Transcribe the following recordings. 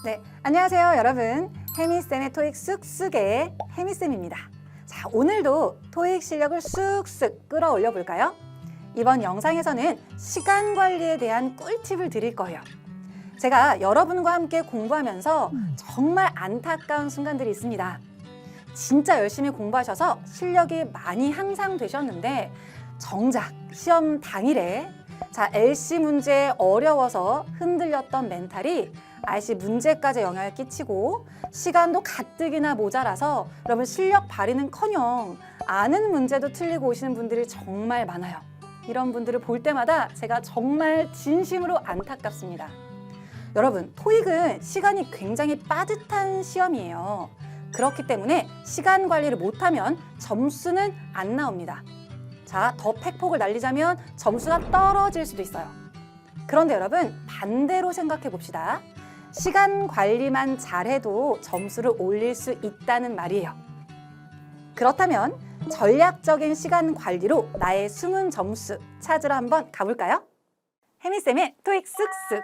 네, 안녕하세요 여러분. 혜미쌤의 토익 쑥쑥의 혜미쌤입니다. 자, 오늘도 토익 실력을 쑥쑥 끌어올려 볼까요? 이번 영상에서는 시간 관리에 대한 꿀팁을 드릴 거예요. 제가 여러분과 함께 공부하면서 정말 안타까운 순간들이 있습니다. 진짜 열심히 공부하셔서 실력이 많이 향상되셨는데 정작 시험 당일에 LC 문제 어려워서 흔들렸던 멘탈이 RC 문제까지 영향을 끼치고 시간도 가뜩이나 모자라서 여러분 실력 발휘는커녕 아는 문제도 틀리고 오시는 분들이 정말 많아요. 이런 분들을 볼 때마다 제가 정말 진심으로 안타깝습니다. 여러분, 토익은 시간이 굉장히 빠듯한 시험이에요. 그렇기 때문에 시간 관리를 못하면 점수는 안 나옵니다. 자, 더 팩폭을 날리자면 점수가 떨어질 수도 있어요. 그런데 여러분, 반대로 생각해 봅시다. 시간 관리만 잘해도 점수를 올릴 수 있다는 말이에요. 그렇다면 전략적인 시간 관리로 나의 숨은 점수 찾으러 한번 가볼까요? 혜미쌤의 토익 쓱쓱.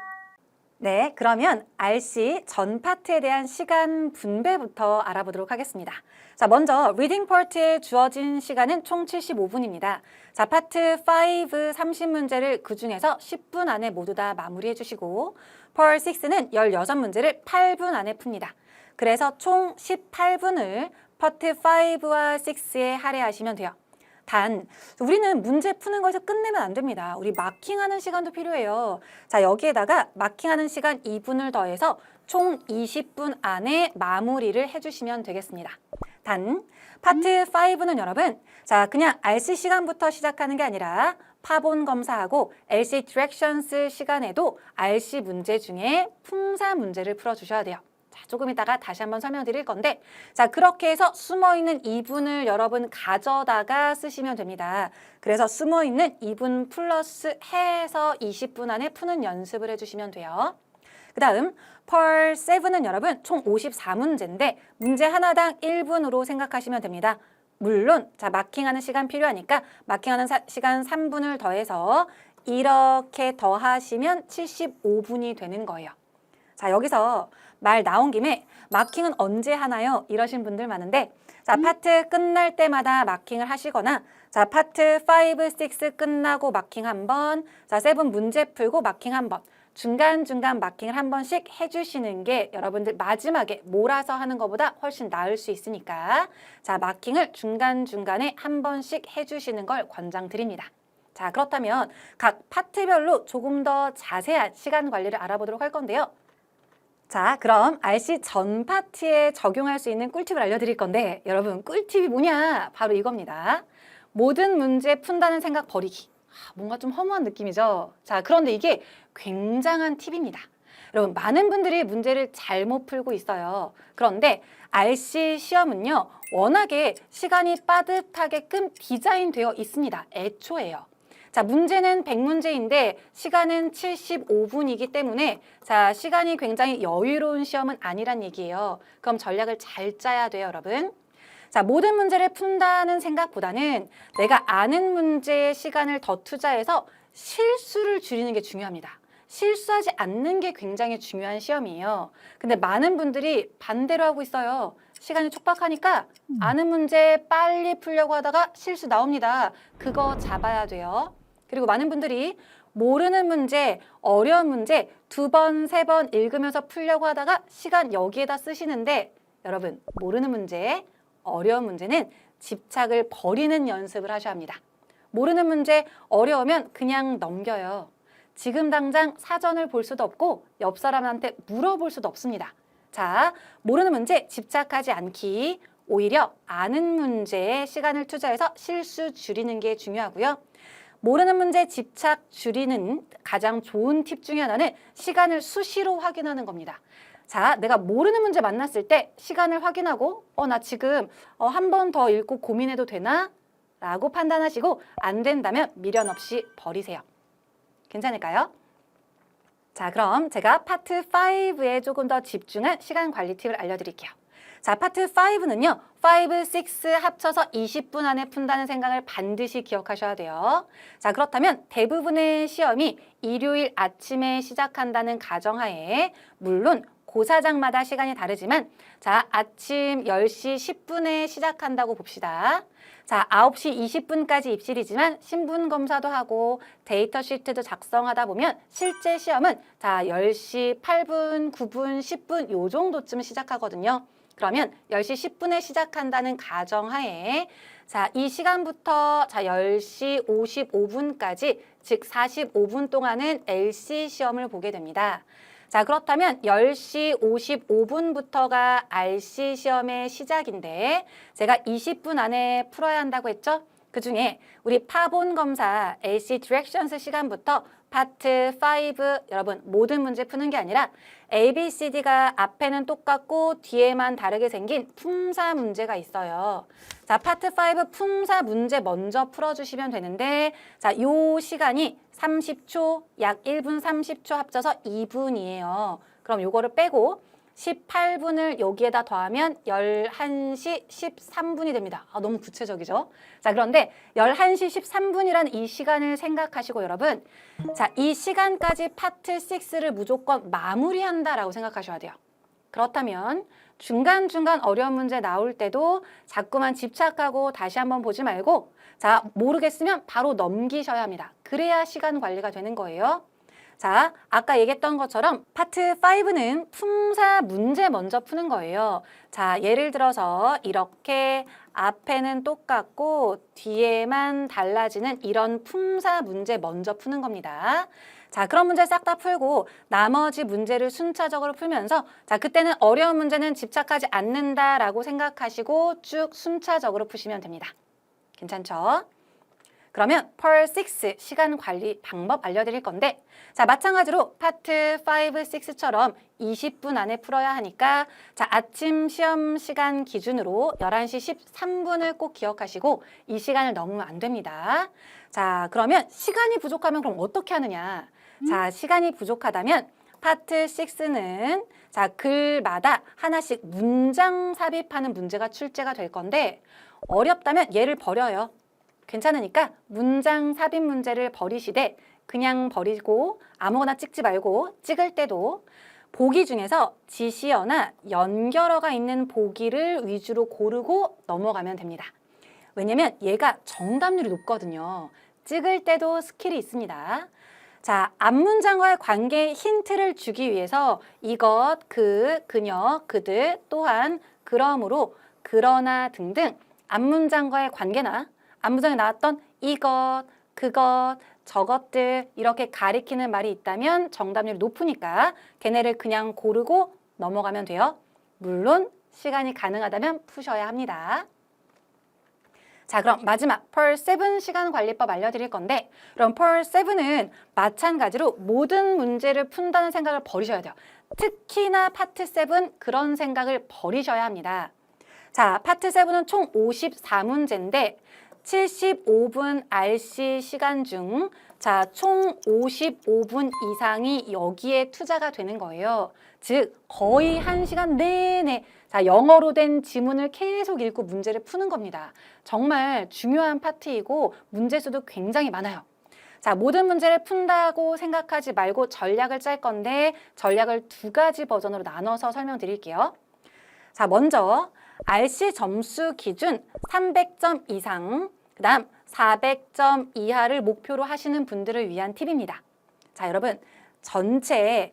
네, 그러면 RC 전 파트에 대한 시간 분배부터 알아보도록 하겠습니다. 자, 먼저 리딩 파트에 주어진 시간은 총 75분입니다. 자, 파트 5 30문제를 그중에서 10분 안에 모두 다 마무리해 주시고 펄 6는 16문제를 8분 안에 풉니다. 그래서 총 18분을 파트 5와 6에 할애하시면 돼요. 단, 우리는 문제 푸는 거에서 끝내면 안 됩니다. 우리 마킹하는 시간도 필요해요. 자, 여기에다가 마킹하는 시간 2분을 더해서 총 20분 안에 마무리를 해주시면 되겠습니다. 단, 파트 5는 여러분, 자, 그냥 RC 시간부터 시작하는 게 아니라 파본 검사하고 LC 디렉션스 시간에도 RC 문제 중에 품사 문제를 풀어주셔야 돼요. 조금 이따가 다시 한번 설명드릴 건데, 자, 그렇게 해서 숨어있는 2분을 여러분 가져다가 쓰시면 됩니다. 그래서 숨어있는 2분 플러스 해서 20분 안에 푸는 연습을 해주시면 돼요. 그 다음 펄 7은 여러분 총 54문제인데 문제 하나당 1분으로 생각하시면 됩니다. 물론 자, 마킹하는 시간 필요하니까 마킹하는 시간 3분을 더해서 이렇게 더하시면 75분이 되는 거예요. 자, 여기서 말 나온 김에 마킹은 언제 하나요? 이러신 분들 많은데, 자, 파트 끝날 때마다 마킹을 하시거나, 자, 파트 5, 6 끝나고 마킹 한 번, 자, 7 문제 풀고 마킹 한 번, 중간중간 마킹을 한 번씩 해주시는 게 여러분들 마지막에 몰아서 하는 것보다 훨씬 나을 수 있으니까, 자, 마킹을 중간중간에 한 번씩 해주시는 걸 권장드립니다. 자, 그렇다면 각 파트별로 조금 더 자세한 시간 관리를 알아보도록 할 건데요. 자, 그럼 RC 전 파트에 적용할 수 있는 꿀팁을 알려드릴 건데 여러분, 꿀팁이 뭐냐? 바로 이겁니다. 모든 문제 푼다는 생각 버리기. 뭔가 좀 허무한 느낌이죠? 자, 그런데 이게 굉장한 팁입니다. 여러분, 많은 분들이 문제를 잘못 풀고 있어요. 그런데 RC 시험은요, 워낙에 시간이 빠듯하게끔 디자인되어 있습니다. 애초에요. 자, 문제는 100문제인데 시간은 75분이기 때문에 자, 시간이 굉장히 여유로운 시험은 아니란 얘기예요. 그럼 전략을 잘 짜야 돼요, 여러분. 자, 모든 문제를 푼다는 생각보다는 내가 아는 문제에 시간을 더 투자해서 실수를 줄이는 게 중요합니다. 실수하지 않는 게 굉장히 중요한 시험이에요. 근데 많은 분들이 반대로 하고 있어요. 시간이 촉박하니까 아는 문제 빨리 풀려고 하다가 실수 나옵니다. 그거 잡아야 돼요. 그리고 많은 분들이 모르는 문제, 어려운 문제 2번, 3번 읽으면서 풀려고 하다가 시간 여기에다 쓰시는데 여러분, 모르는 문제, 어려운 문제는 집착을 버리는 연습을 하셔야 합니다. 모르는 문제 어려우면 그냥 넘겨요. 지금 당장 사전을 볼 수도 없고 옆 사람한테 물어볼 수도 없습니다. 자, 모르는 문제 집착하지 않기, 오히려 아는 문제에 시간을 투자해서 실수 줄이는 게 중요하고요. 모르는 문제 집착 줄이는 가장 좋은 팁 중에 하나는 시간을 수시로 확인하는 겁니다. 자, 내가 모르는 문제 만났을 때 시간을 확인하고 나 지금 한 번 더 읽고 고민해도 되나? 라고 판단하시고 안 된다면 미련 없이 버리세요. 괜찮을까요? 자, 그럼 제가 파트 5에 조금 더 집중한 시간 관리 팁을 알려드릴게요. 자, 파트 5는요. 5, 6 합쳐서 20분 안에 푼다는 생각을 반드시 기억하셔야 돼요. 자, 그렇다면 대부분의 시험이 일요일 아침에 시작한다는 가정하에 물론 고사장마다 시간이 다르지만 자, 아침 10시 10분에 시작한다고 봅시다. 자, 9시 20분까지 입실이지만 신분 검사도 하고 데이터 시트도 작성하다 보면 실제 시험은 자, 10시 8분, 9분, 10분 요 정도쯤 시작하거든요. 그러면 10시 10분에 시작한다는 가정하에 자, 이 시간부터 자, 10시 55분까지 즉 45분 동안은 LC 시험을 보게 됩니다. 자, 그렇다면 10시 55분부터가 RC 시험의 시작인데 제가 20분 안에 풀어야 한다고 했죠? 그중에 우리 파본 검사 LC 디렉션스 시간부터 파트 5 여러분 모든 문제 푸는 게 아니라 A, B, C, D가 앞에는 똑같고 뒤에만 다르게 생긴 품사 문제가 있어요. 자, 파트 5 품사 문제 먼저 풀어주시면 되는데 자, 요 시간이 30초, 약 1분 30초 합쳐서 2분이에요. 그럼 요거를 빼고 18분을 여기에다 더하면 11시 13분이 됩니다. 아, 너무 구체적이죠? 자, 그런데 11시 13분이라는 이 시간을 생각하시고 여러분 자, 이 시간까지 파트 6를 무조건 마무리한다라고 생각하셔야 돼요. 그렇다면 중간중간 어려운 문제 나올 때도 자꾸만 집착하고 다시 한번 보지 말고 자, 모르겠으면 바로 넘기셔야 합니다. 그래야 시간 관리가 되는 거예요. 자, 아까 얘기했던 것처럼 파트 5는 품사 문제 먼저 푸는 거예요. 자, 예를 들어서 이렇게 앞에는 똑같고 뒤에만 달라지는 이런 품사 문제 먼저 푸는 겁니다. 자, 그런 문제 싹 다 풀고 나머지 문제를 순차적으로 풀면서 자, 그때는 어려운 문제는 집착하지 않는다라고 생각하시고 쭉 순차적으로 푸시면 됩니다. 괜찮죠? 그러면 펄 6 시간 관리 방법 알려드릴 건데 자, 마찬가지로 파트 5, 6처럼 20분 안에 풀어야 하니까 자, 아침 시험 시간 기준으로 11시 13분을 꼭 기억하시고 이 시간을 넘으면 안 됩니다. 자, 그러면 시간이 부족하면 그럼 어떻게 하느냐? 자, 시간이 부족하다면 파트 6는 자, 글마다 하나씩 문장 삽입하는 문제가 출제가 될 건데 어렵다면 얘를 버려요. 괜찮으니까 문장 삽입 문제를 버리시되 그냥 버리고 아무거나 찍지 말고 찍을 때도 보기 중에서 지시어나 연결어가 있는 보기를 위주로 고르고 넘어가면 됩니다. 왜냐면 얘가 정답률이 높거든요. 찍을 때도 스킬이 있습니다. 자, 앞문장과의 관계 힌트를 주기 위해서 이것, 그, 그녀, 그들, 또한, 그러므로, 그러나 등등 앞문장과의 관계나 앞문장에 나왔던 이것, 그것, 저것들 이렇게 가리키는 말이 있다면 정답률이 높으니까 걔네를 그냥 고르고 넘어가면 돼요. 물론 시간이 가능하다면 푸셔야 합니다. 자, 그럼 마지막 펄 7 시간 관리법 알려드릴 건데 그럼 펄 7은 마찬가지로 모든 문제를 푼다는 생각을 버리셔야 돼요. 특히나 파트 7 그런 생각을 버리셔야 합니다. 자, 파트 7은 총 54문제인데 75분 RC 시간 중 자, 총 55분 이상이 여기에 투자가 되는 거예요. 즉 거의 1시간 내내 자, 영어로 된 지문을 계속 읽고 문제를 푸는 겁니다. 정말 중요한 파트이고 문제 수도 굉장히 많아요. 자, 모든 문제를 푼다고 생각하지 말고 전략을 짤 건데 전략을 2가지 버전으로 나눠서 설명드릴게요. 자, 먼저 RC 점수 기준 300점 이상, 그 다음 400점 이하를 목표로 하시는 분들을 위한 팁입니다. 자, 여러분 전체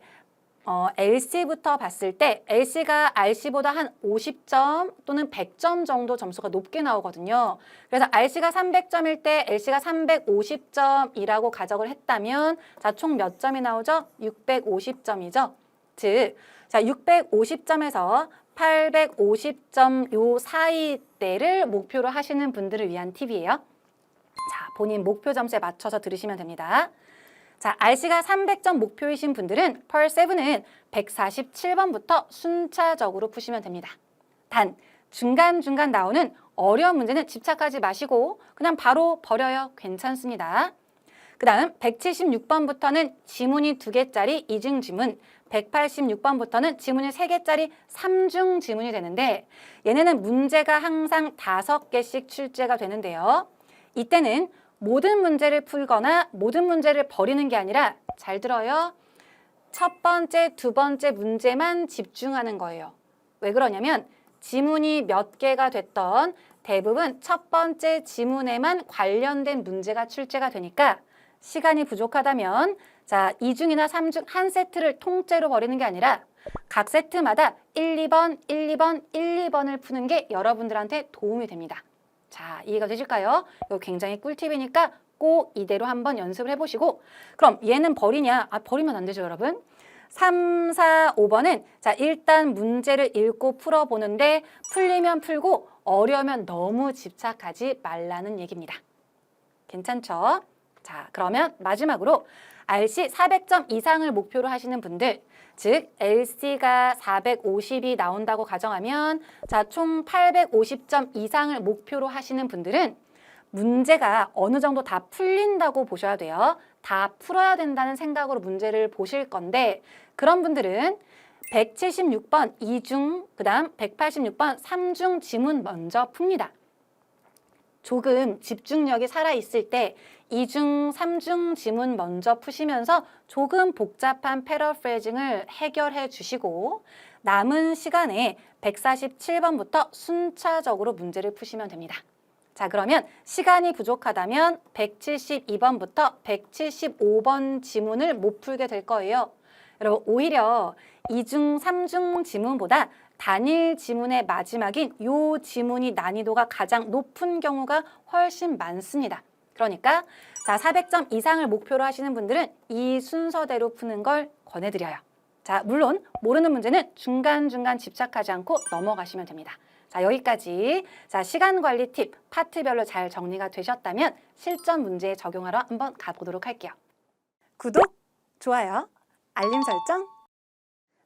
LC부터 봤을 때 LC가 RC보다 한 50점 또는 100점 정도 점수가 높게 나오거든요. 그래서 RC가 300점일 때 LC가 350점이라고 가정을 했다면 자, 총 몇 점이 나오죠? 650점이죠. 즉, 자, 650점에서 850점 요 사이대를 목표로 하시는 분들을 위한 팁이에요. 자, 본인 목표 점수에 맞춰서 들으시면 됩니다. 자, RC가 300점 목표이신 분들은 펄 7은 147번부터 순차적으로 푸시면 됩니다. 단, 중간중간 나오는 어려운 문제는 집착하지 마시고 그냥 바로 버려요. 괜찮습니다. 그 다음 176번부터는 지문이 2개짜리 이중 지문, 186번부터는 지문이 3개짜리 3중 지문이 되는데 얘네는 문제가 항상 5개씩 출제가 되는데요. 이때는 모든 문제를 풀거나 모든 문제를 버리는 게 아니라 잘 들어요. 첫 번째, 두 번째 문제만 집중하는 거예요. 왜 그러냐면 지문이 몇 개가 됐던 대부분 첫 번째 지문에만 관련된 문제가 출제가 되니까 시간이 부족하다면 자, 2중이나 3중 한 세트를 통째로 버리는 게 아니라 각 세트마다 1, 2번, 1, 2번, 1, 2번을 푸는 게 여러분들한테 도움이 됩니다. 자, 이해가 되실까요? 이거 굉장히 꿀팁이니까 꼭 이대로 한번 연습을 해보시고 그럼 얘는 버리냐? 버리면 안 되죠, 여러분. 3, 4, 5번은 자, 일단 문제를 읽고 풀어보는데 풀리면 풀고 어려우면 너무 집착하지 말라는 얘기입니다. 괜찮죠? 자, 그러면 마지막으로 RC 400점 이상을 목표로 하시는 분들, 즉 LC가 450이 나온다고 가정하면 자, 총 850점 이상을 목표로 하시는 분들은 문제가 어느 정도 다 풀린다고 보셔야 돼요. 다 풀어야 된다는 생각으로 문제를 보실 건데 그런 분들은 176번 2중, 그 다음 186번 3중 지문 먼저 풉니다. 조금 집중력이 살아있을 때 2중, 3중 지문 먼저 푸시면서 조금 복잡한 패러프레이징을 해결해 주시고 남은 시간에 147번부터 순차적으로 문제를 푸시면 됩니다. 자, 그러면 시간이 부족하다면 172번부터 175번 지문을 못 풀게 될 거예요. 여러분, 오히려 2중, 3중 지문보다 단일 지문의 마지막인 요 지문이 난이도가 가장 높은 경우가 훨씬 많습니다. 그러니까 자, 400점 이상을 목표로 하시는 분들은 이 순서대로 푸는 걸 권해드려요. 자, 물론 모르는 문제는 중간중간 집착하지 않고 넘어가시면 됩니다. 자, 여기까지 자, 시간 관리 팁 파트별로 잘 정리가 되셨다면 실전 문제에 적용하러 한번 가보도록 할게요. 구독, 좋아요, 알림 설정.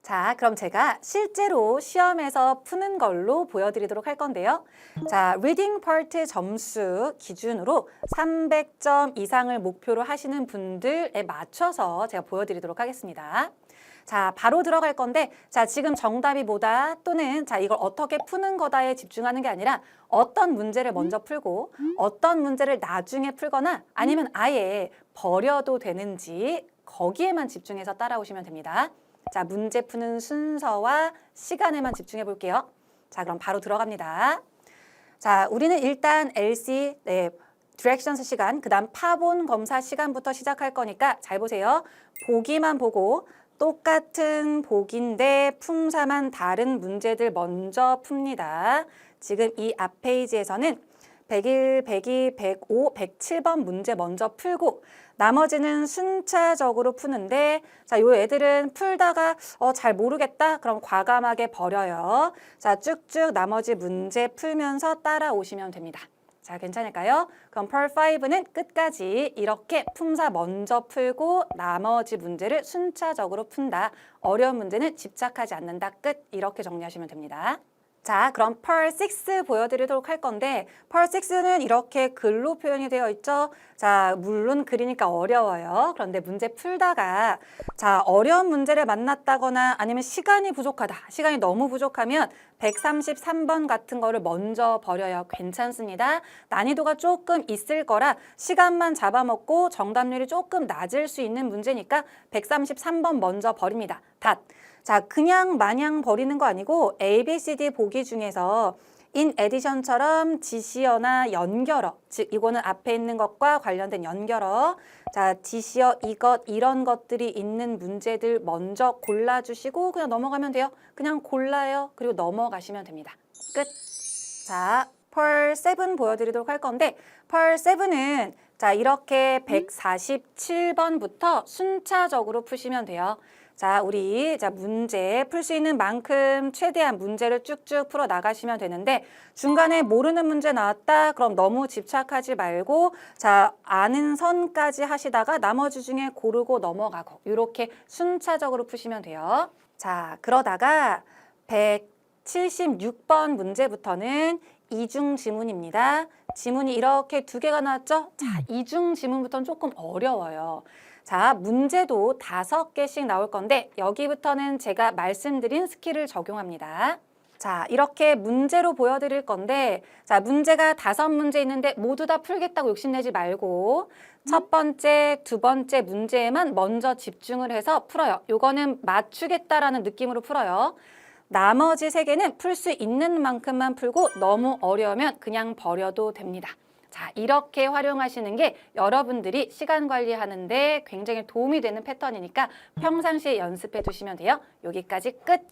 자, 그럼 제가 실제로 시험에서 푸는 걸로 보여드리도록 할 건데요. 자, 리딩 파트 점수 기준으로 300점 이상을 목표로 하시는 분들에 맞춰서 제가 보여드리도록 하겠습니다. 자, 바로 들어갈 건데 자, 지금 정답이 뭐다 또는 자, 이걸 어떻게 푸는 거다에 집중하는 게 아니라 어떤 문제를 먼저 풀고 어떤 문제를 나중에 풀거나 아니면 아예 버려도 되는지 거기에만 집중해서 따라오시면 됩니다. 자, 문제 푸는 순서와 시간에만 집중해 볼게요. 자, 그럼 바로 들어갑니다. 자, 우리는 일단 LC, 디렉션스 시간, 그 다음 파본 검사 시간부터 시작할 거니까 잘 보세요. 보기만 보고 똑같은 보기인데 품사만 다른 문제들 먼저 풉니다. 지금 이 앞 페이지에서는 101, 102, 105, 107번 문제 먼저 풀고 나머지는 순차적으로 푸는데 자, 요 애들은 풀다가 잘 모르겠다? 그럼 과감하게 버려요. 자, 쭉쭉 나머지 문제 풀면서 따라오시면 됩니다. 자, 괜찮을까요? 그럼 펄5는 끝까지 이렇게 품사 먼저 풀고 나머지 문제를 순차적으로 푼다. 어려운 문제는 집착하지 않는다. 끝. 이렇게 정리하시면 됩니다. 자, 그럼 펄6 보여드리도록 할 건데 펄6는 이렇게 글로 표현이 되어 있죠. 자, 물론 글이니까 어려워요. 그런데 문제 풀다가 자, 어려운 문제를 만났다거나 아니면 시간이 부족하다. 시간이 너무 부족하면 133번 같은 거를 먼저 버려요. 괜찮습니다. 난이도가 조금 있을 거라 시간만 잡아먹고 정답률이 조금 낮을 수 있는 문제니까 133번 먼저 버립니다. 닷. 자, 그냥 마냥 버리는 거 아니고 A, B, C, D 보기 중에서 in addition처럼 지시어나 연결어, 즉 이거는 앞에 있는 것과 관련된 연결어, 자, 지시어 이것 이런 것들이 있는 문제들 먼저 골라주시고 그냥 넘어가면 돼요. 그냥 골라요. 그리고 넘어가시면 됩니다. 끝. 자, 펄7 보여드리도록 할 건데 펄7은 자, 이렇게 147번부터 순차적으로 푸시면 돼요. 자, 우리 문제 풀 수 있는 만큼 최대한 문제를 쭉쭉 풀어 나가시면 되는데 중간에 모르는 문제 나왔다? 그럼 너무 집착하지 말고 자, 아는 선까지 하시다가 나머지 중에 고르고 넘어가고 이렇게 순차적으로 푸시면 돼요. 자, 그러다가 176번 문제부터는 이중 지문입니다. 지문이 이렇게 두 개가 나왔죠? 자, 이중 지문부터는 조금 어려워요. 자, 문제도 5개씩 나올 건데 여기부터는 제가 말씀드린 스킬을 적용합니다. 자, 이렇게 문제로 보여드릴 건데, 자, 문제가 5문제 있는데 모두 다 풀겠다고 욕심내지 말고 첫 번째, 두 번째 문제에만 먼저 집중을 해서 풀어요. 요거는 맞추겠다라는 느낌으로 풀어요. 나머지 3개는 풀 수 있는 만큼만 풀고 너무 어려우면 그냥 버려도 됩니다. 자, 이렇게 활용하시는 게 여러분들이 시간 관리하는데 굉장히 도움이 되는 패턴이니까 평상시에 연습해 두시면 돼요. 여기까지 끝!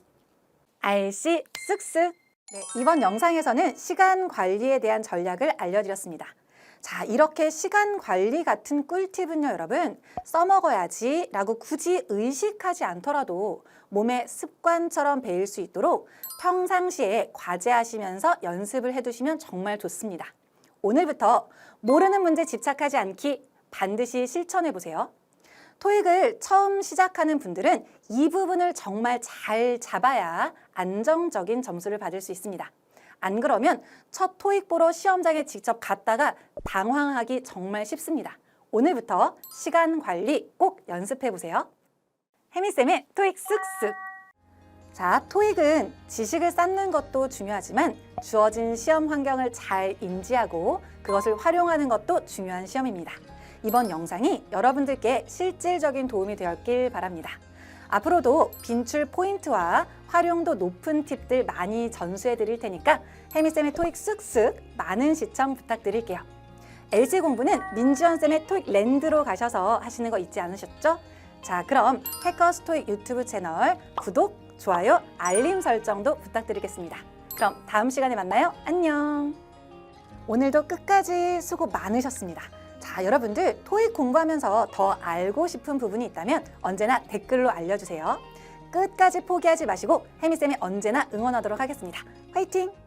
알씨 쓱쓱! 네, 이번 영상에서는 시간 관리에 대한 전략을 알려드렸습니다. 자, 이렇게 시간 관리 같은 꿀팁은요, 여러분, 써먹어야지 라고 굳이 의식하지 않더라도 몸의 습관처럼 배일 수 있도록 평상시에 과제하시면서 연습을 해두시면 정말 좋습니다. 오늘부터 모르는 문제 집착하지 않기 반드시 실천해보세요. 토익을 처음 시작하는 분들은 이 부분을 정말 잘 잡아야 안정적인 점수를 받을 수 있습니다. 안 그러면 첫 토익 보러 시험장에 직접 갔다가 당황하기 정말 쉽습니다. 오늘부터 시간 관리 꼭 연습해보세요. 혜미쌤의 토익 쓱쓱! 자, 토익은 지식을 쌓는 것도 중요하지만 주어진 시험 환경을 잘 인지하고 그것을 활용하는 것도 중요한 시험입니다. 이번 영상이 여러분들께 실질적인 도움이 되었길 바랍니다. 앞으로도 빈출 포인트와 활용도 높은 팁들 많이 전수해 드릴 테니까 혜미쌤의 토익 쓱쓱 많은 시청 부탁드릴게요. LC 공부는 민지연쌤의 토익 랜드로 가셔서 하시는 거 잊지 않으셨죠? 자, 그럼 해커스 토익 유튜브 채널 구독, 좋아요, 알림 설정도 부탁드리겠습니다. 그럼 다음 시간에 만나요. 안녕! 오늘도 끝까지 수고 많으셨습니다. 자, 여러분들 토익 공부하면서 더 알고 싶은 부분이 있다면 언제나 댓글로 알려주세요. 끝까지 포기하지 마시고 혜미쌤이 언제나 응원하도록 하겠습니다. 화이팅!